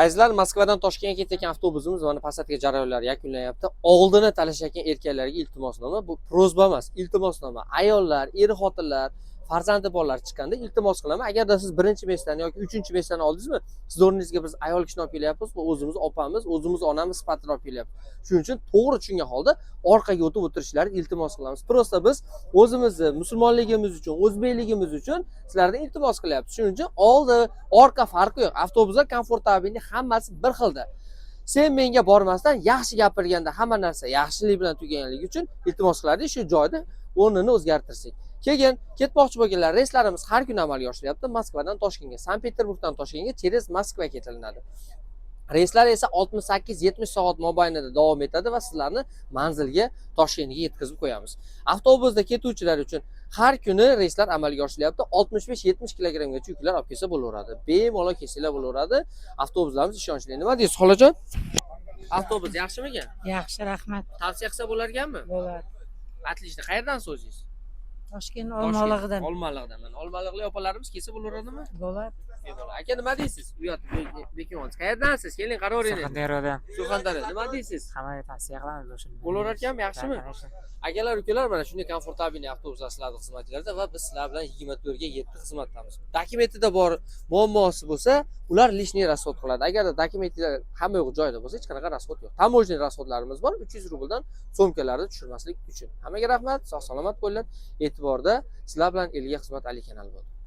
Azizlar, Moskvadan Toshkentga ketayotgan avtobusimiz mana pastga jarayonlar yakunlanyapti. Oldini talashayotgan erkaklarga iltimosnoma, bu prozba emas, iltimosnoma. Ayollar, er-xotinlar, farzandi bolalar chiqqanda iltimos qilaman, agarda siz birinchi mesdan yoki uchinchi mesdan oldingizmi, siz o'rningizga biz ayol kishini olib kelyapmiz, bu o'zimiz opamiz, o'zimiz onamiz sifatida olib kelyapmiz. Shuning uchun to'g'ri tushungan holda orqaga o'tib o'tirishlarini iltimos qilamiz. Prosta biz o'zimizni musulmonligimiz uchun, o'zbekligimiz uchun sizlardan iltimos qilyapmiz. Shuning uchun oldi, orqa farqi yo'q. Avtobuslar komfortabilni hammasi bir xilda. Sen menga bormasdan yaxshi gapirganda hamma narsa yaxshilik bilan tugaganligi uchun iltimos qilardik, shu joyda o'rnini o'zgartirsak. Keyin ketmoqchi bo'lganlar reyslarimiz har kuni amalga oshirilyapti. Moskvadan Toshkentga, Sankt-Peterburgdan Toshkentga через Moskva ketilinadi. Reyslar esa 68-70 soat mobaynida davom etadi va sizlarni manzilga Toshkentga yetkazib qo'yamiz. Avtobusda ketuvchilar uchun har kuni reyslar amalga oshirilyapti. 65-70 kilogrammgacha yuklar olib kelsa bo'laveradi. Bemalol kelsanglar bo'laveradi. Avtobuslarimiz ishonchli. Nima deysiz, xolajon? Avtobus yaxshimikan? Yaxshi, rahmat. Tavsiya qilsa bo'lar ekanmi? Bo'ladi. Отлично. Qayerdan o'zingiz? Toshkent Olmaliqdan. Olmaliqdan. Olmaliqlik opalarimiz kelsa bo'laveradimi? Bo'ladi. Aka, nima deysiz? U yoq bekyapsiz. Qayerdansiz? Keling, qaroringiz. Surxondaryodan. Surxondaryo. Nima deysiz? Hammaga tavsiya qilamiz o'sha. Bo'laverar ekanmi, yaxshimi? Akalar, ukalar, mana shunday komfortabilniy avtobuslar sizlarning xizmatingizda va biz sizlar bilan 24 ga 7 xizmatdamiz. Dokumentida bor muammosi bo'lsa, ular lishniy расход qiladi. Agarda dokumentlar hamma yo'q joyida bo'lsa, hech qanaqa расход yo'q. Tamojniy расходlarimiz bor, 300 rubldan so'mkalarni tushirmaslik uchun. Hammaga rahmat, sog' salomat bo'linglar. E'tiborda sizlar bilan Elga xizmat Ali kanali bo'ldi.